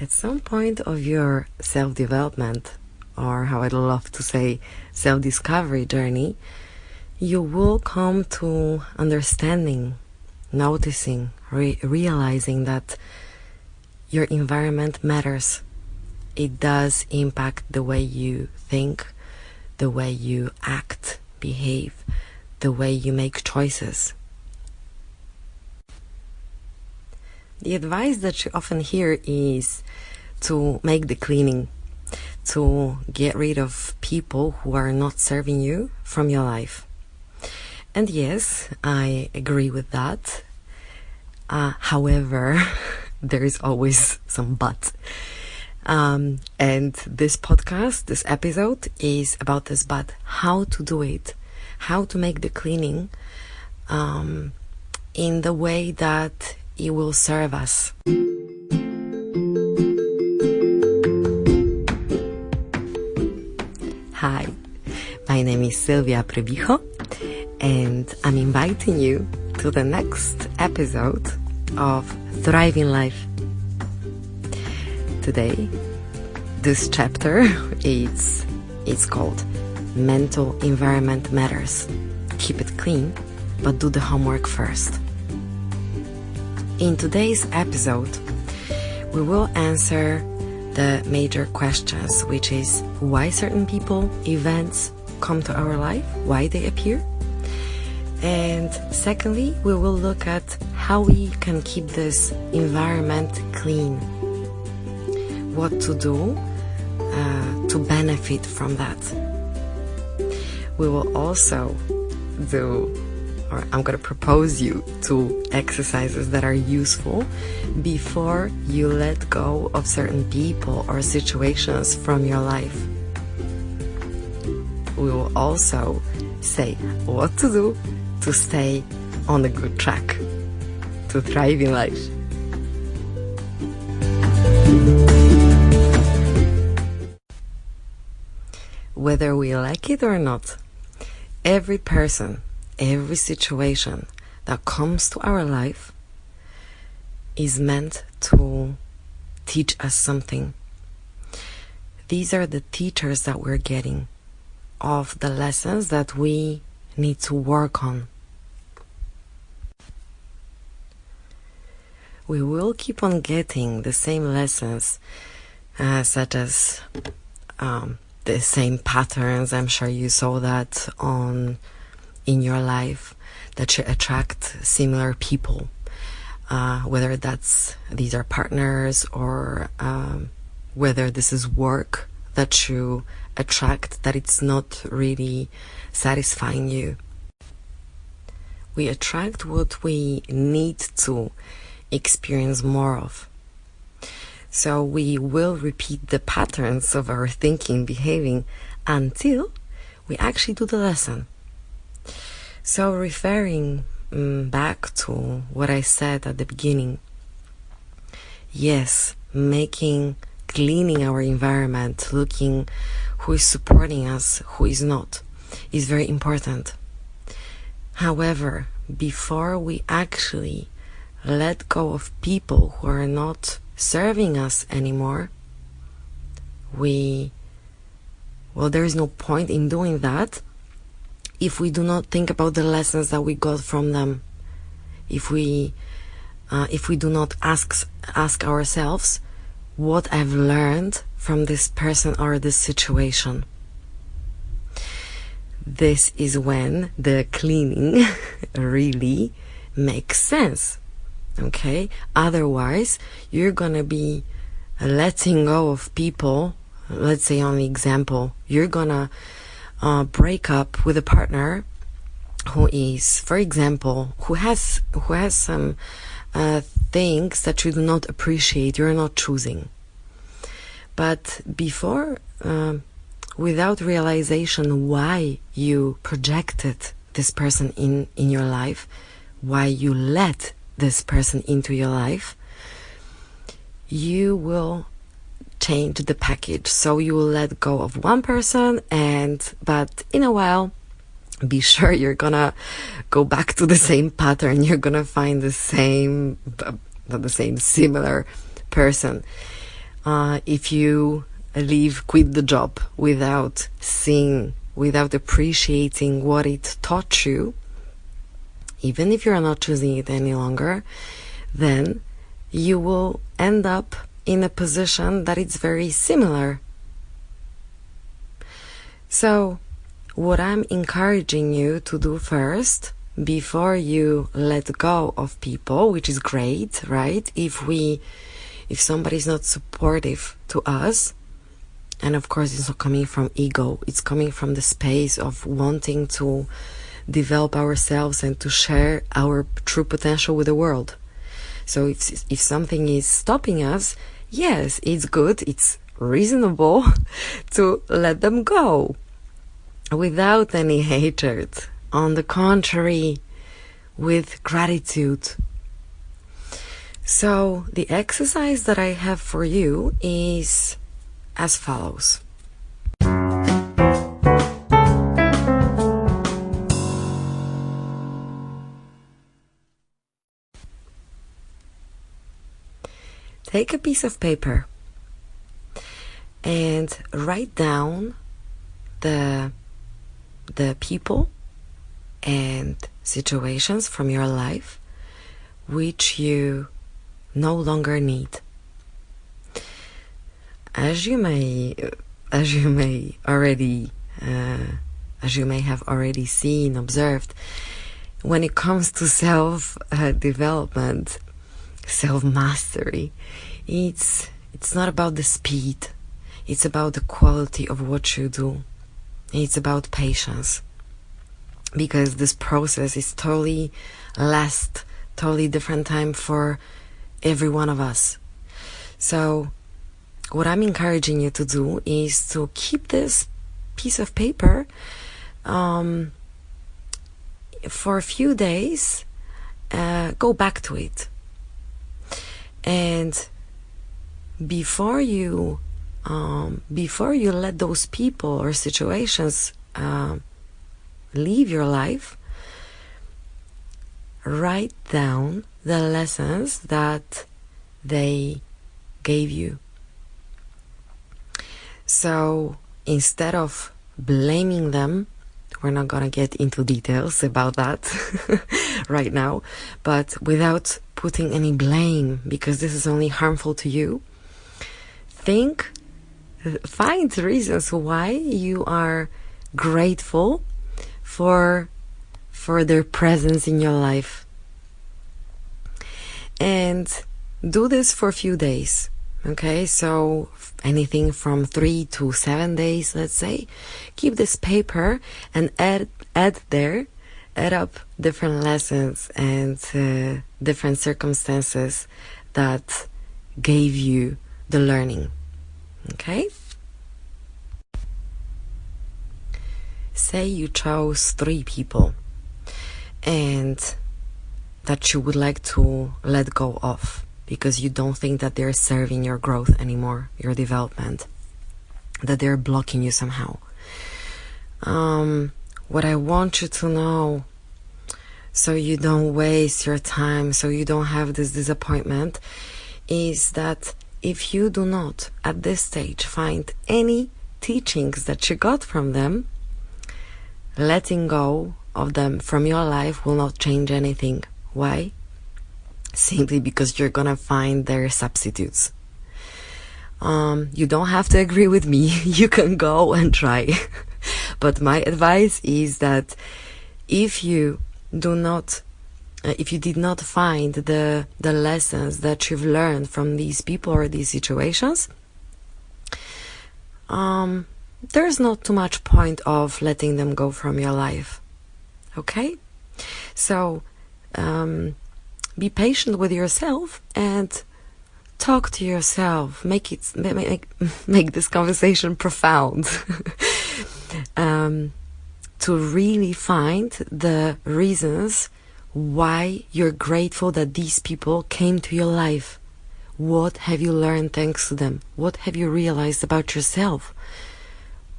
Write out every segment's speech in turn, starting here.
At some point of your self-development, or how I'd love to say, self-discovery journey, you will come to understanding, noticing, realizing that your environment matters. It does impact the way you think, the way you act, behave, the way you make choices. The advice that you often hear is to make the cleaning, to get rid of people who are not serving you from your life. And yes, I agree with that. However, there is always some but. And this podcast, this episode is about this but. How to do it, how to make the cleaning in the way that it will serve us. Hi, my name is sylwia.prybicho, and I'm inviting you to the next episode of Thriving Life. Today, this chapter it's called Mental Environment Matters. Keep it clean, but do the homework first. In today's episode, we will answer the major questions, which is why certain people, events come to our life, why they appear. And secondly, we will look at how we can keep this environment clean, what to do to benefit from that. We will also I'm going to propose you 2 exercises that are useful before you let go of certain people or situations from your life. We will also say what to do to stay on a good track, to thrive in life. Whether we like it or not, every person, every situation that comes to our life is meant to teach us something. These are the teachers that we're getting of the lessons that we need to work on. We will keep on getting the same lessons, such as the same patterns. I'm sure you saw that in your life, that you attract similar people, whether these are partners or whether this is work that you attract, that it's not really satisfying you. We attract what we need to experience more of. So we will repeat the patterns of our thinking, behaving, until we actually do the lesson. So referring back to what I said at the beginning, yes, cleaning our environment, looking who is supporting us, who is not, is very important. However, before we actually let go of people who are not serving us anymore, there is no point in doing that if we do not think about the lessons that we got from them. If we do not ask ourselves what I've learned from this person or this situation. This is when the cleaning really makes sense. Okay? Otherwise, you're gonna be letting go of people. Let's say, on the example, you're gonna break up with a partner who is, for example, who has some things that you do not appreciate, you're not choosing. But before, without realization why you projected this person in your life, why you let this person into your life, you will change the package. So you will let go of one person, but in a while, be sure you're gonna go back to the same pattern. You're gonna find similar person. if you quit the job without seeing, without appreciating what it taught you, even if you're not choosing it any longer, then you will end up in a position that is very similar. So what I'm encouraging you to do first, before you let go of people, which is great, right? If somebody's not supportive to us, and of course it's not coming from ego, it's coming from the space of wanting to develop ourselves and to share our true potential with the world. So if something is stopping us, yes, it's good, it's reasonable to let them go without any hatred. On the contrary, with gratitude. So the exercise that I have for you is as follows. Take a piece of paper and write down the people and situations from your life which you no longer need. As you may have already seen, observed, when it comes to self-development, self-mastery, it's not about the speed, it's about the quality of what you do. It's about patience, because this process is totally different time for every one of us. So what I'm encouraging you to do is to keep this piece of paper for a few days, go back to it, and before you let those people or situations leave your life, write down the lessons that they gave you. So instead of blaming them, we're not gonna get into details about that right now, but without putting any blame, because this is only harmful to you, find reasons why you are grateful for their presence in your life, and do this for a few days. Okay, so anything from 3 to 7 days, let's say. Keep this paper and add up different lessons and different circumstances that gave you the learning. Okay? Say you chose 3 people and that you would like to let go of because you don't think that they're serving your growth anymore, your development, that they're blocking you somehow. What I want you to know, so you don't waste your time, so you don't have this disappointment, is that if you do not at this stage find any teachings that you got from them, letting go of them from your life will not change anything. Why? Simply because you're gonna find their substitutes. You don't have to agree with me. You can go and try. But my advice is that if you did not find the lessons that you've learned from these people or these situations, there's not too much point of letting them go from your life. Okay? So be patient with yourself and talk to yourself. Make this conversation profound. To really find the reasons why you're grateful that these people came to your life. What have you learned thanks to them? What have you realized about yourself?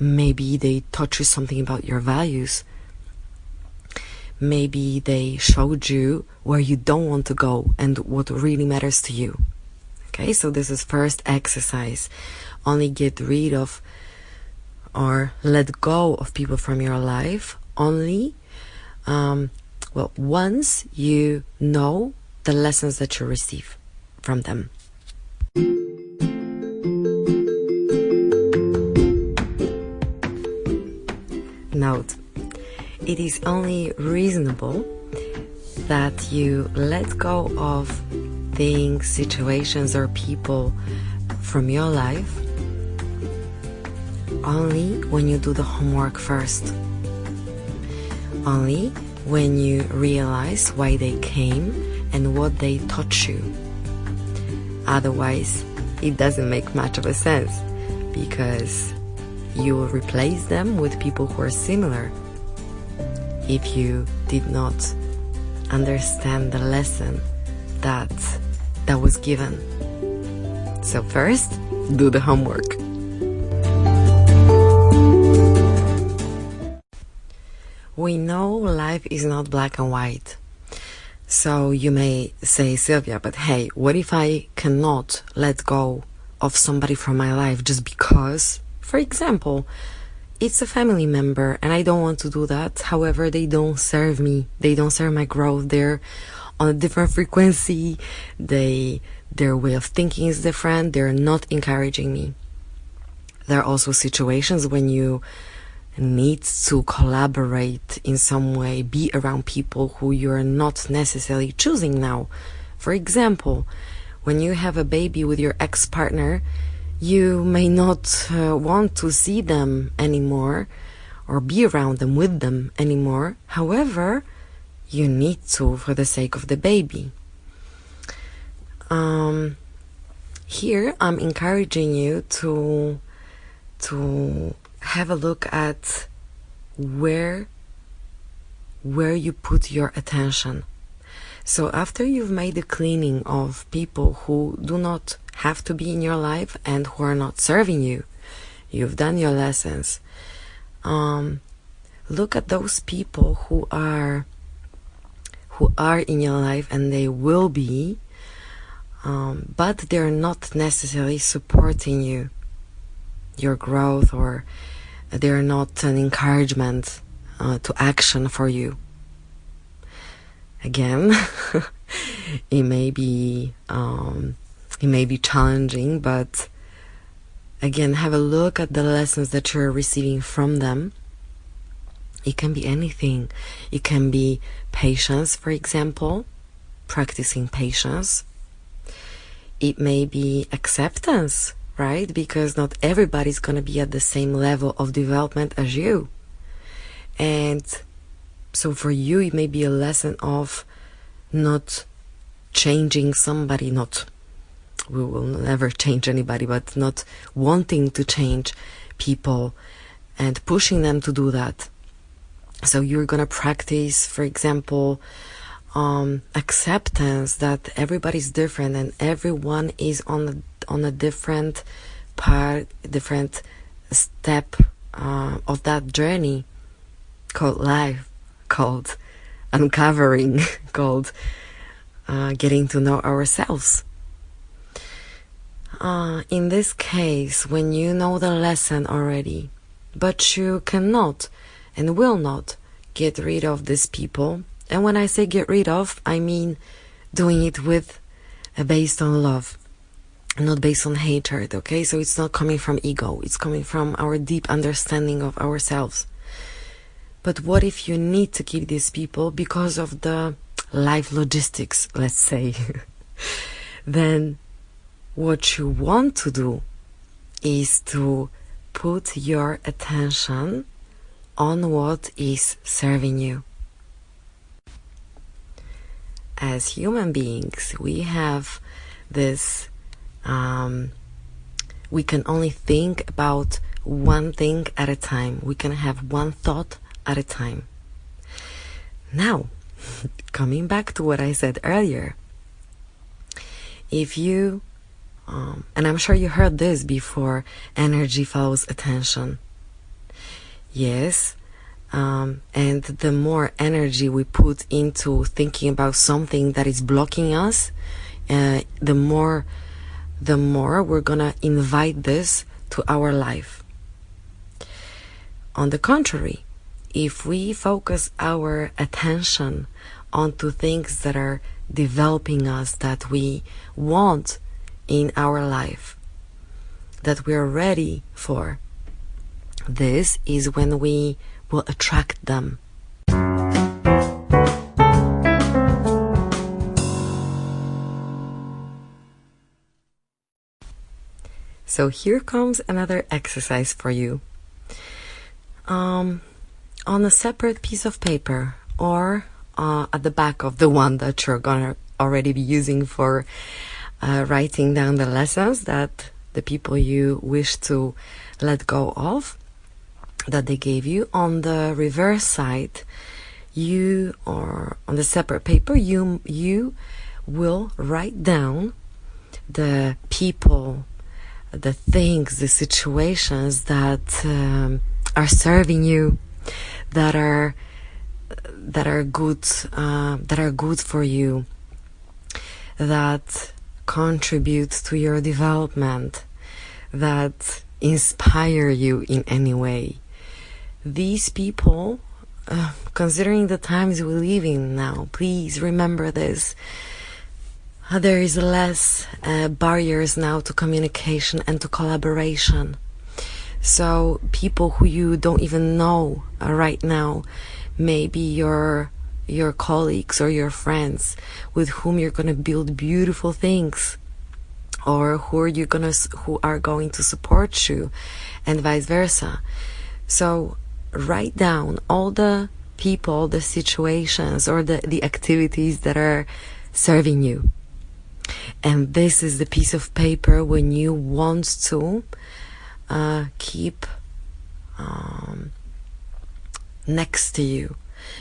Maybe they taught you something about your values. Maybe they showed you where you don't want to go and what really matters to you. Okay, so this is first exercise. Only get rid of or let go of people from your life only once you know the lessons that you receive from them. Note, it is only reasonable that you let go of things, situations, or people from your life only when you do the homework first. Only when you realize why they came and what they taught you. Otherwise, it doesn't make much of a sense, because you will replace them with people who are similar if you did not understand the lesson that was given. So first, do the homework. We know life is not black and white. So you may say, Sylwia, but hey, what if I cannot let go of somebody from my life just because, for example, it's a family member and I don't want to do that. However, they don't serve me. They don't serve my growth. They're on a different frequency. Their way of thinking is different. They're not encouraging me. There are also situations when you need to collaborate in some way, be around people who you're not necessarily choosing now. For example, when you have a baby with your ex-partner, you may not want to see them anymore or be around them, with them anymore. However, you need to for the sake of the baby. Here, I'm encouraging you to have a look at where you put your attention. So after you've made the cleaning of people who do not have to be in your life and who are not serving you, you've done your lessons. Look at those people who are in your life, and they will be, but they're not necessarily supporting you, your growth, or they're not an encouragement to action for you. Again, it may be challenging, but again, have a look at the lessons that you're receiving from them. It can be anything. It can be patience, for example, practicing patience. It may be acceptance, right? Because not everybody's going to be at the same level of development as you. And so for you, it may be a lesson of not changing somebody, we will never change anybody, but not wanting to change people and pushing them to do that. So you're going to practice, for example, acceptance that everybody's different and everyone is on a different part, different step of that journey called life, called uncovering, called getting to know ourselves. In this case, when you know the lesson already, but you cannot and will not get rid of these people, and when I say get rid of, I mean doing it with based on love, not based on hatred, okay? So it's not coming from ego, it's coming from our deep understanding of ourselves. But what if you need to keep these people because of the life logistics, let's say? Then what you want to do is to put your attention on what is serving you. As human beings, we have this, we can only think about one thing at a time. We can have one thought at a time. Now, coming back to what I said earlier, if you, and I'm sure you heard this before, energy follows attention. Yes, and the more energy we put into thinking about something that is blocking us, the more the more we're gonna invite this to our life. On the contrary, if we focus our attention onto things that are developing us, that we want in our life, that we are ready for, this is when we will attract them. So here comes another exercise for you. On a separate piece of paper, or at the back of the one that you're gonna already be using for writing down the lessons that the people you wish to let go of, that they gave you. On the reverse side, or on the separate paper, you will write down the people, the things, the situations that are serving you, that are good for you, that contribute to your development, that inspire you in any way. These people, considering the times we live in now, please remember this. There is less barriers now to communication and to collaboration. So people who you don't even know right now, maybe your colleagues or your friends with whom you're gonna build beautiful things, or who are going to support you, and vice versa. So write down all the people, the situations, or the activities that are serving you. And this is the piece of paper when you want to keep next to you,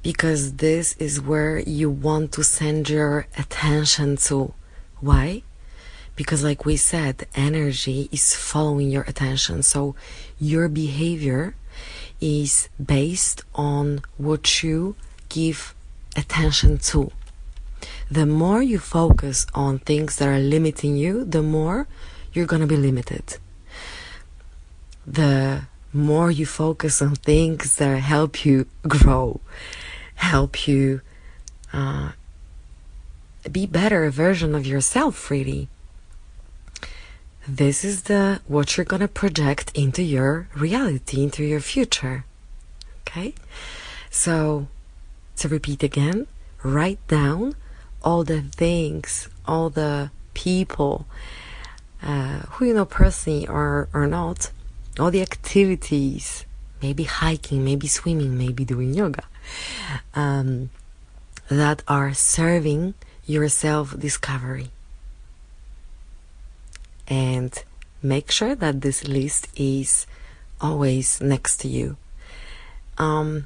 because this is where you want to send your attention to. Why? Because like we said, energy is following your attention. So your behavior is based on what you give attention to. The more you focus on things that are limiting you, the more you're gonna be limited. The more you focus on things that help you grow, help you be better version of yourself, really. This is what you're gonna project into your reality, into your future. Okay? So, to repeat again, write down all the things, all the people who you know personally or not, all the activities, maybe hiking, maybe swimming, maybe doing yoga, that are serving your self-discovery. And make sure that this list is always next to you. Unlike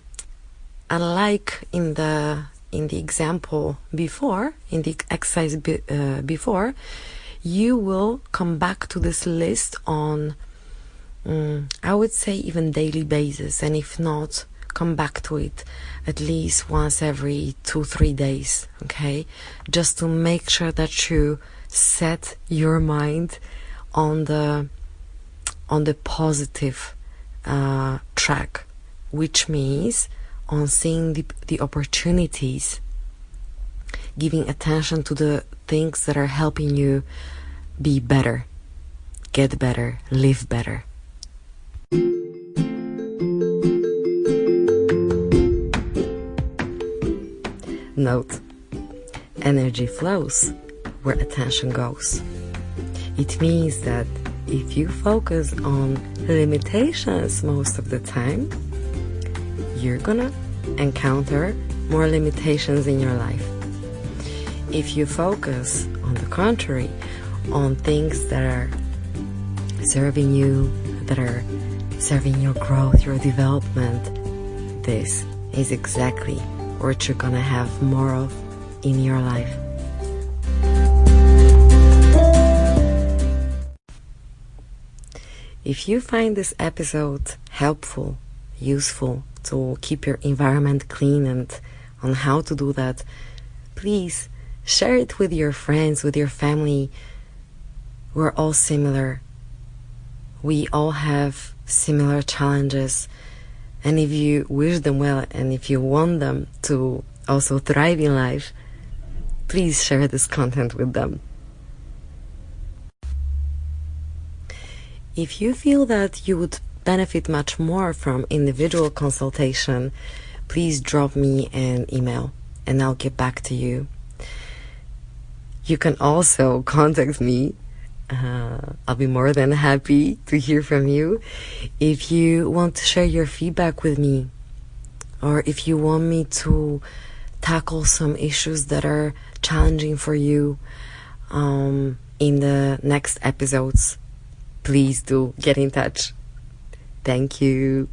in the example before, in the exercise before, you will come back to this list on, I would say, even daily basis, and if not, come back to it at least once every 2-3 days, okay? Just to make sure that you set your mind on the positive track, which means on seeing the opportunities, giving attention to the things that are helping you be better, get better, live better. Note: energy flows where attention goes. It means that if you focus on limitations most of the time, you're gonna encounter more limitations in your life. If you focus, on the contrary, on things that are serving you, that are serving your growth, your development, this is exactly what you're gonna have more of in your life. If you find this episode helpful, useful to keep your environment clean and on how to do that, please share it with your friends, with your family, we're all similar. We all have similar challenges. And if you wish them well and if you want them to also thrive in life, please share this content with them. If you feel that you would benefit much more from individual consultation, please drop me an email and I'll get back to you. You can also contact me. I'll be more than happy to hear from you. If you want to share your feedback with me, or if you want me to tackle some issues that are challenging for you in the next episodes, please do get in touch. Thank you.